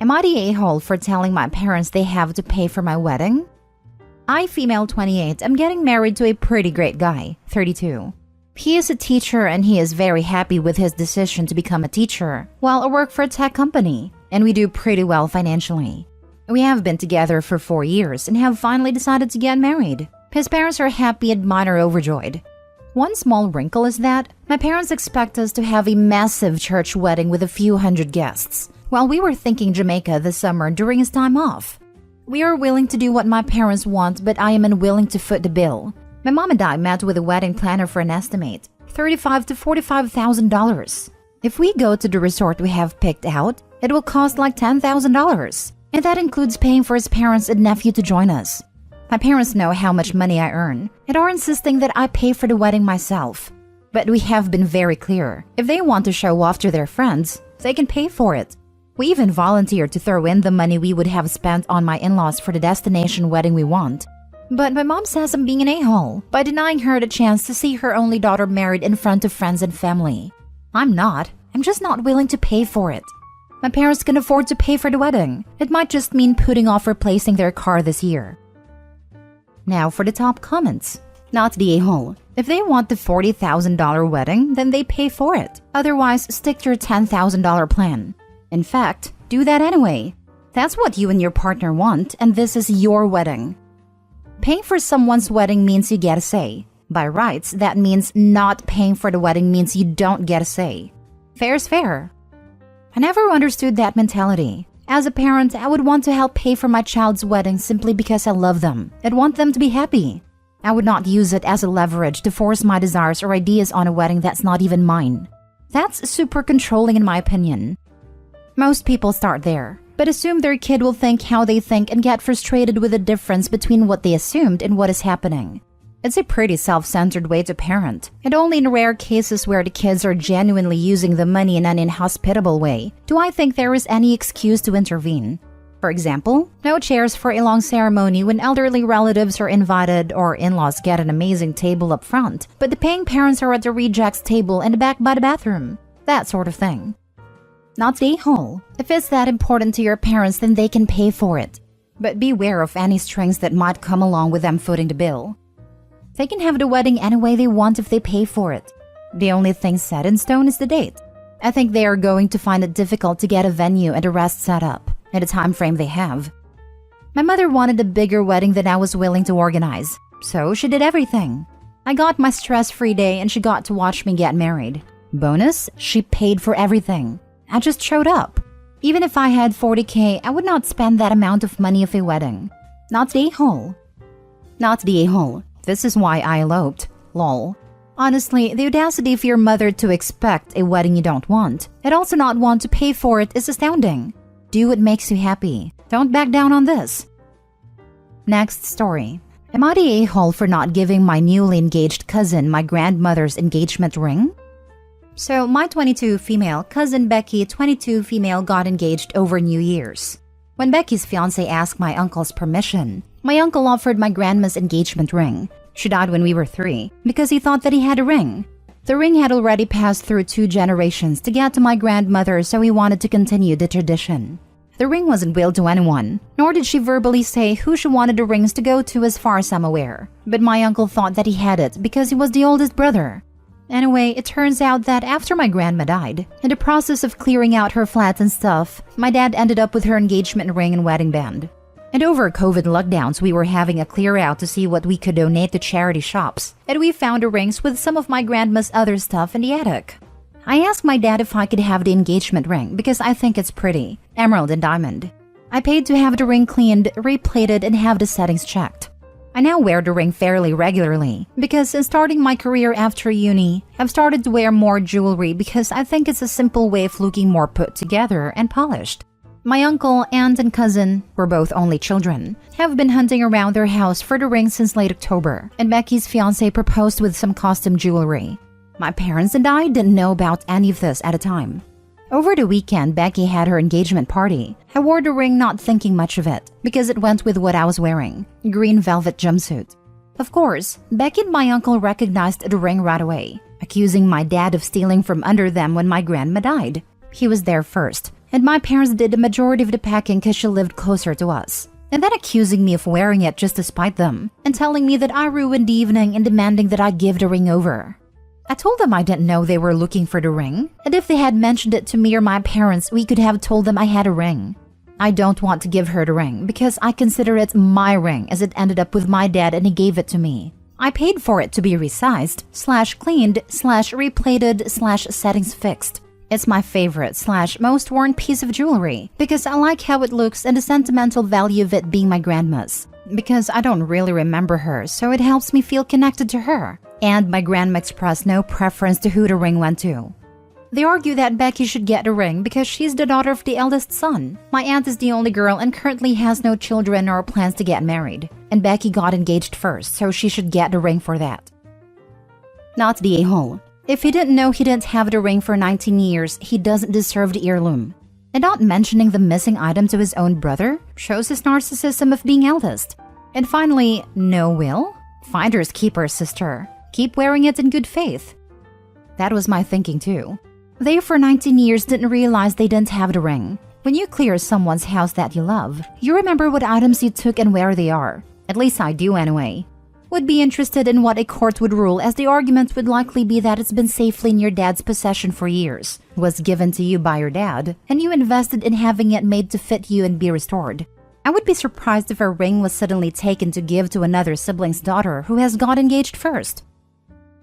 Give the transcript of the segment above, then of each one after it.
Am I the a-hole for telling my parents they have to pay for my wedding? I, female 28, am getting married to a pretty great guy, 32. He is a teacher and he is very happy with his decision to become a teacher while I work for a tech company, and we do pretty well financially. We have been together for 4 years and have finally decided to get married. His parents are happy and mine are overjoyed. One small wrinkle is that my parents expect us to have a massive church wedding with a few hundred guests, while we were thinking Jamaica this summer during his time off. We are willing to do what my parents want, but I am unwilling to foot the bill. My mom and I met with a wedding planner for an estimate, $35,000 to $45,000. If we go to the resort we have picked out, it will cost like $10,000, and that includes paying for his parents and nephew to join us. My parents know how much money I earn and are insisting that I pay for the wedding myself. But we have been very clear. If they want to show off to their friends, they can pay for it. We even volunteered to throw in the money we would have spent on my in-laws for the destination wedding we want. But my mom says I'm being an a-hole by denying her the chance to see her only daughter married in front of friends and family. I'm not. I'm just not willing to pay for it. My parents can afford to pay for the wedding. It might just mean putting off replacing their car this year. Now for the top comments. Not the a-hole. If they want the $40,000 wedding, then they pay for it. Otherwise, stick to your $10,000 plan. In fact, do that anyway. That's what you and your partner want, and this is your wedding. Paying for someone's wedding means you get a say. By rights, that means not paying for the wedding means you don't get a say. Fair is fair. I never understood that mentality. As a parent, I would want to help pay for my child's wedding simply because I love them and want them to be happy. I would not use it as a leverage to force my desires or ideas on a wedding that's not even mine. That's super controlling in my opinion. Most people start there, but assume their kid will think how they think and get frustrated with the difference between what they assumed and what is happening. It's a pretty self-centered way to parent, and only in rare cases where the kids are genuinely using the money in an inhospitable way do I think there is any excuse to intervene. For example, no chairs for a long ceremony when elderly relatives are invited or in-laws get an amazing table up front, but the paying parents are at the rejects table in the back by the bathroom. That sort of thing. Not the a-hole. If it's that important to your parents, then they can pay for it. But beware of any strings that might come along with them footing the bill. They can have the wedding any way they want if they pay for it. The only thing set in stone is the date. I think they are going to find it difficult to get a venue and the rest set up in the time frame they have. My mother wanted a bigger wedding than I was willing to organize, so she did everything. I got my stress-free day and she got to watch me get married. Bonus, she paid for everything. I just showed up. Even if I had $40,000, I would not spend that amount of money of a wedding. Not the a-hole. Not the a-hole. This is why I eloped. Lol. Honestly, the audacity of your mother to expect a wedding you don't want, and also not want to pay for it is astounding. Do what makes you happy. Don't back down on this. Next story. Am I the a-hole for not giving my newly engaged cousin my grandmother's engagement ring? So, my 22 female cousin Becky, 22 female, got engaged over New Year's. When Becky's fiancé asked my uncle's permission, my uncle offered my grandma's engagement ring. She died when we were 3 because he thought that he had a ring. The ring had already passed through 2 generations to get to my grandmother, so he wanted to continue the tradition. The ring wasn't willed to anyone, nor did she verbally say who she wanted the rings to go to as far as I'm aware. But my uncle thought that he had it because he was the oldest brother. Anyway, it turns out that after my grandma died, in the process of clearing out her flat and stuff, my dad ended up with her engagement ring and wedding band. And over COVID lockdowns, we were having a clear out to see what we could donate to charity shops, and we found the rings with some of my grandma's other stuff in the attic. I asked my dad if I could have the engagement ring because I think it's pretty, emerald and diamond. I paid to have the ring cleaned, replated, and have the settings checked. I now wear the ring fairly regularly because since starting my career after uni, I've started to wear more jewelry because I think it's a simple way of looking more put together and polished. My uncle, aunt, and cousin, we're both only children, have been hunting around their house for the ring since late October, and Becky's fiancé proposed with some custom jewelry. My parents and I didn't know about any of this at the time. Over the weekend, Becky had her engagement party. I wore the ring not thinking much of it, because it went with what I was wearing, a green velvet jumpsuit. Of course, Becky and my uncle recognized the ring right away, accusing my dad of stealing from under them when my grandma died. He was there first, and my parents did the majority of the packing because she lived closer to us. And then accusing me of wearing it just to spite them, and telling me that I ruined the evening and demanding that I give the ring over. I told them I didn't know they were looking for the ring, and if they had mentioned it to me or my parents, we could have told them I had a ring. I don't want to give her the ring because I consider it my ring, as it ended up with my dad and he gave it to me. I paid for it to be resized, /cleaned, /replated, /settings fixed. It's my favorite / most worn piece of jewelry because I like how it looks and the sentimental value of it being my grandma's. Because I don't really remember her, so it helps me feel connected to her. And my grandma expressed no preference to who the ring went to. They argue that Becky should get the ring because she's the daughter of the eldest son. My aunt is the only girl and currently has no children or plans to get married. And Becky got engaged first, so she should get the ring for that. Not the a-hole. If he didn't know he didn't have the ring for 19 years, he doesn't deserve the heirloom. And not mentioning the missing item to his own brother shows his narcissism of being eldest. And finally, no will? Finders keepers, sister. Keep wearing it in good faith. That was my thinking too. They for 19 years didn't realize they didn't have the ring. When you clear someone's house that you love, you remember what items you took and where they are. At least I do anyway. Would be interested in what a court would rule, as the argument would likely be that it's been safely in your dad's possession for years, was given to you by your dad, and you invested in having it made to fit you and be restored. I would be surprised if a ring was suddenly taken to give to another sibling's daughter who has got engaged first.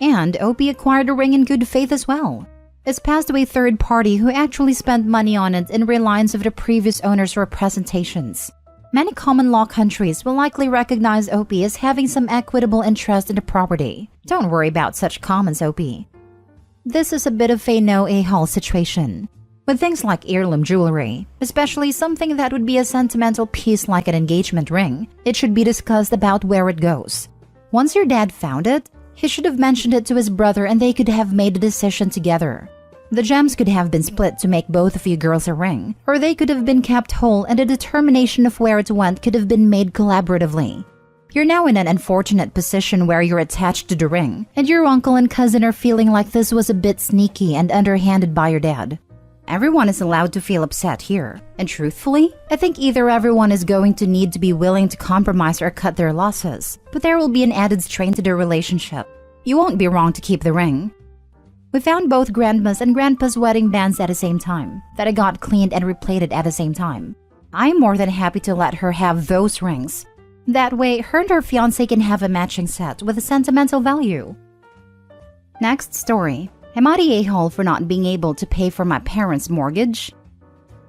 And Opie acquired a ring in good faith as well. It's passed to a third party who actually spent money on it in reliance of the previous owner's representations. Many common law countries will likely recognize Opie as having some equitable interest in the property. Don't worry about such comments, Opie. This is a bit of a no-a-hole situation. With things like heirloom jewelry, especially something that would be a sentimental piece like an engagement ring, it should be discussed about where it goes. Once your dad found it, he should have mentioned it to his brother and they could have made a decision together. The gems could have been split to make both of you girls a ring, or they could have been kept whole and a determination of where it went could have been made collaboratively. You're now in an unfortunate position where you're attached to the ring, and your uncle and cousin are feeling like this was a bit sneaky and underhanded by your dad. Everyone is allowed to feel upset here, and truthfully, I think either everyone is going to need to be willing to compromise or cut their losses, but there will be an added strain to their relationship. You won't be wrong to keep the ring. We found both Grandma's and Grandpa's wedding bands at the same time, that I got cleaned and replated at the same time. I'm more than happy to let her have those rings. That way, her and her fiancé can have a matching set with a sentimental value. Next story. Am I the a-hole for not being able to pay for my parents' mortgage?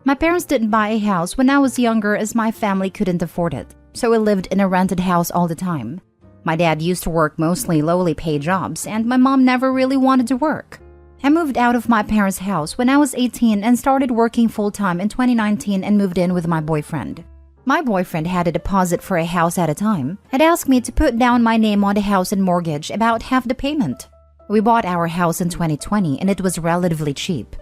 My parents didn't buy a house when I was younger as my family couldn't afford it, so we lived in a rented house all the time. My dad used to work mostly lowly paid jobs, and my mom never really wanted to work. I moved out of my parents' house when I was 18 and started working full-time in 2019 and moved in with my boyfriend. My boyfriend had a deposit for a house at a time and asked me to put down my name on the house and mortgage, about half the payment. We bought our house in 2020 and it was relatively cheap.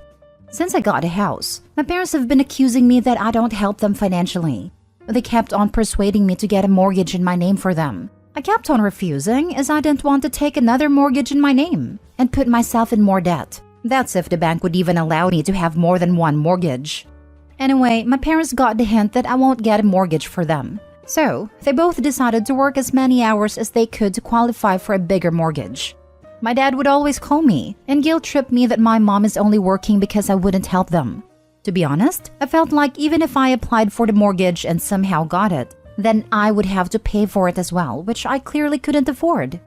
Since I got a house, my parents have been accusing me that I don't help them financially. They kept on persuading me to get a mortgage in my name for them. I kept on refusing as I didn't want to take another mortgage in my name and put myself in more debt. That's if the bank would even allow me to have more than one mortgage. Anyway, my parents got the hint that I won't get a mortgage for them. So, they both decided to work as many hours as they could to qualify for a bigger mortgage. My dad would always call me and guilt-trip me that my mom is only working because I wouldn't help them. To be honest, I felt like even if I applied for the mortgage and somehow got it, then I would have to pay for it as well, which I clearly couldn't afford.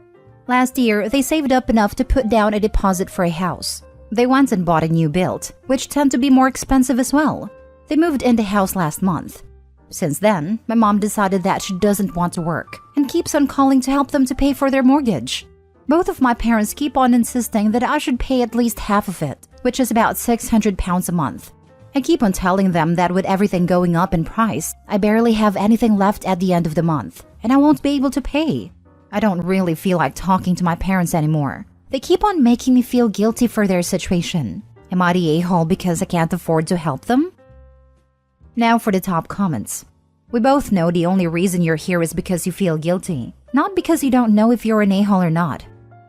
Last year, they saved up enough to put down a deposit for a house. They went and bought a new build, which tend to be more expensive as well. They moved in the house last month. Since then, my mom decided that she doesn't want to work and keeps on calling to help them to pay for their mortgage. Both of my parents keep on insisting that I should pay at least half of it, which is about £600 a month. I keep on telling them that with everything going up in price, I barely have anything left at the end of the month, and I won't be able to pay. I don't really feel like talking to my parents anymore. They keep on making me feel guilty for their situation. Am I the a-hole because I can't afford to help them? Now for the top comments. We both know the only reason you're here is because you feel guilty, not because you don't know if you're an a-hole or not.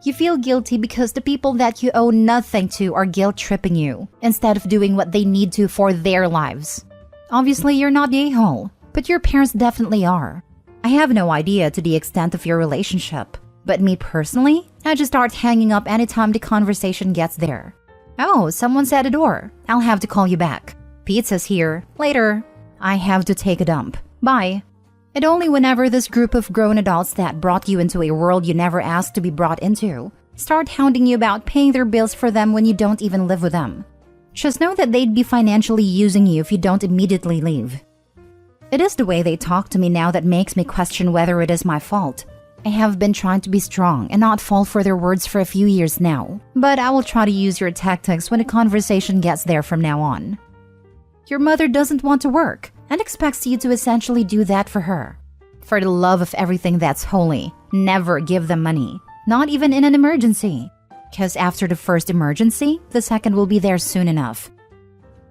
You feel guilty because the people that you owe nothing to are guilt-tripping you instead of doing what they need to for their lives. Obviously, you're not the a-hole, but your parents definitely are. I have no idea to the extent of your relationship, but me personally, I just start hanging up anytime the conversation gets there. Oh, someone's at the door. I'll have to call you back. Pizza's here. Later. I have to take a dump. Bye. And only whenever this group of grown adults that brought you into a world you never asked to be brought into start hounding you about paying their bills for them when you don't even live with them. Just know that they'd be financially using you if you don't immediately leave. It is the way they talk to me now that makes me question whether it is my fault. I have been trying to be strong and not fall for their words for a few years now, but I will try to use your tactics when a conversation gets there from now on. Your mother doesn't want to work and expects you to essentially do that for her. For the love of everything that's holy, never give them money, not even in an emergency. Because after the first emergency, the second will be there soon enough.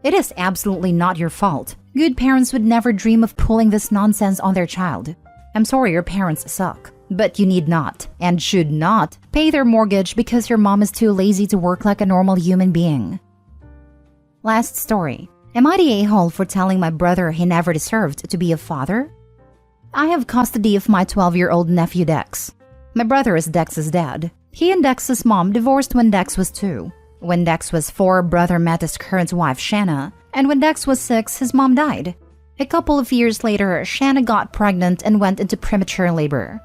It is absolutely not your fault. Good parents would never dream of pulling this nonsense on their child. I'm sorry your parents suck, but you need not, and should not, pay their mortgage because your mom is too lazy to work like a normal human being. Last story. Am I the a-hole for telling my brother he never deserved to be a father? I have custody of my 12-year-old nephew Dex. My brother is Dex's dad. He and Dex's mom divorced when Dex was 2. When Dex was 4, brother met his current wife Shanna, and when Dex was 6, his mom died. A couple of years later, Shanna got pregnant and went into premature labor.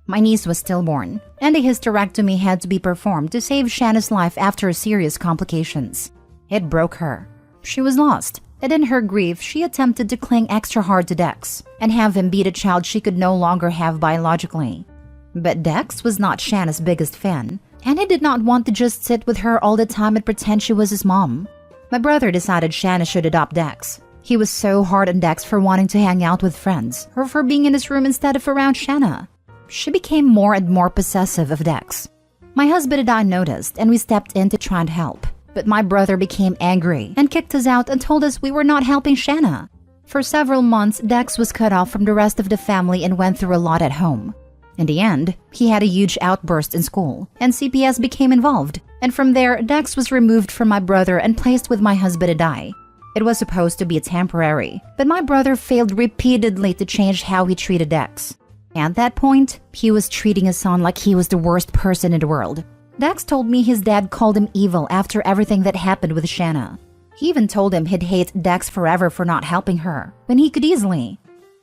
My niece was stillborn, and a hysterectomy had to be performed to save Shanna's life after serious complications. It broke her. She was lost, and in her grief, she attempted to cling extra hard to Dex and have him be the child she could no longer have biologically. But Dex was not Shanna's biggest fan, and he did not want to just sit with her all the time and pretend she was his mom. My brother decided Shanna should adopt Dex. He was so hard on Dex for wanting to hang out with friends or for being in his room instead of around Shanna. She became more and more possessive of Dex. My husband and I noticed, and we stepped in to try and help. But my brother became angry and kicked us out and told us we were not helping Shanna. For several months, Dex was cut off from the rest of the family and went through a lot at home. In the end, he had a huge outburst in school, and CPS became involved. And from there, Dex was removed from my brother and placed with my husband and I. It was supposed to be temporary, but my brother failed repeatedly to change how he treated Dex. At that point, he was treating his son like he was the worst person in the world. Dex told me his dad called him evil after everything that happened with Shanna. He even told him he'd hate Dex forever for not helping her, when he could easily.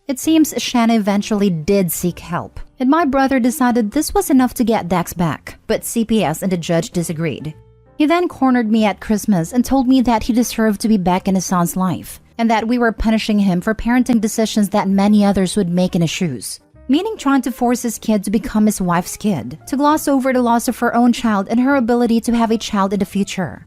It seems Shanna eventually did seek help, and my brother decided this was enough to get Dex back, but CPS and the judge disagreed. He then cornered me at Christmas and told me that he deserved to be back in his son's life, and that we were punishing him for parenting decisions that many others would make in his shoes. Meaning trying to force his kid to become his wife's kid, to gloss over the loss of her own child and her ability to have a child in the future.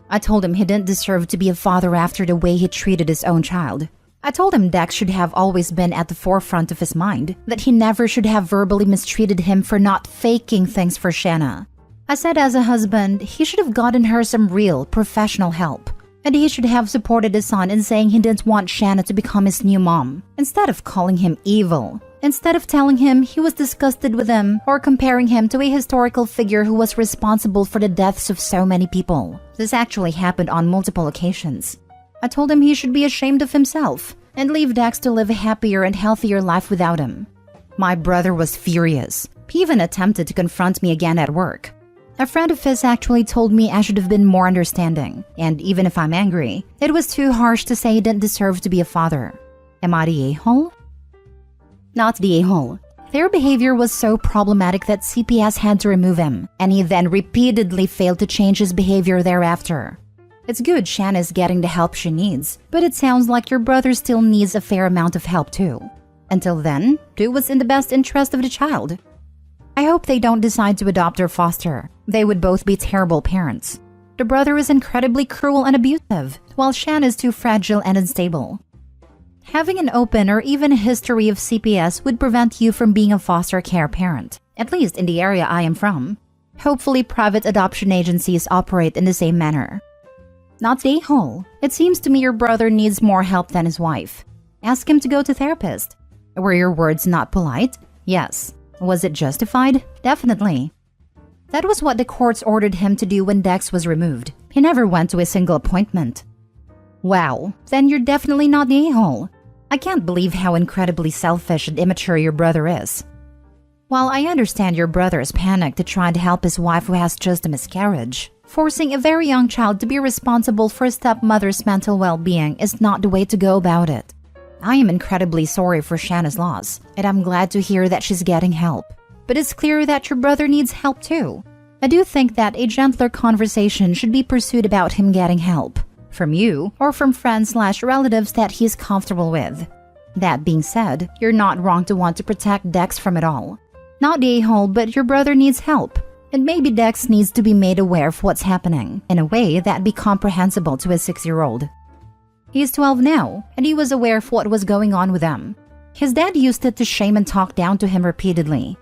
I told him he didn't deserve to be a father after the way he treated his own child. I told him Dex should have always been at the forefront of his mind, that he never should have verbally mistreated him for not faking things for Shanna. I said as a husband, he should have gotten her some real, professional help. And he should have supported his son in saying he didn't want Shanna to become his new mom, instead of calling him evil. Instead of telling him he was disgusted with him or comparing him to a historical figure who was responsible for the deaths of so many people. This actually happened on multiple occasions. I told him he should be ashamed of himself and leave Dex to live a happier and healthier life without him. My brother was furious. He even attempted to confront me again at work. A friend of his actually told me I should have been more understanding, and even if I'm angry, it was too harsh to say he didn't deserve to be a father. Am I the a-hole? Not the a-hole. Their behavior was so problematic that CPS had to remove him, and he then repeatedly failed to change his behavior thereafter. It's good Shanna's getting the help she needs, but it sounds like your brother still needs a fair amount of help too. Until then, do what's in the best interest of the child. I hope they don't decide to adopt or foster. They would both be terrible parents. The brother is incredibly cruel and abusive, while Shanna is too fragile and unstable. Having an open or even a history of CPS would prevent you from being a foster care parent, at least in the area I am from. Hopefully private adoption agencies operate in the same manner. Not the a-hole. It seems to me your brother needs more help than his wife. Ask him to go to therapist. Were your words not polite? Yes. Was it justified? Definitely. That was what the courts ordered him to do when Dex was removed. He never went to a single appointment. Wow, then you're definitely not the a-hole. I can't believe how incredibly selfish and immature your brother is. While I understand your brother is panicked to try to help his wife who has just a miscarriage, forcing a very young child to be responsible for a stepmother's mental well-being is not the way to go about it. I am incredibly sorry for Shanna's loss, and I'm glad to hear that she's getting help. But it's clear that your brother needs help too. I do think that a gentler conversation should be pursued about him getting help, from you or from friends/relatives that he's comfortable with. That being said, you're not wrong to want to protect Dex from it all. Not the a-hole, but your brother needs help, and maybe Dex needs to be made aware of what's happening in a way that'd be comprehensible to a 6-year-old. He's 12 now, and he was aware of what was going on with them. His dad used it to shame and talk down to him repeatedly,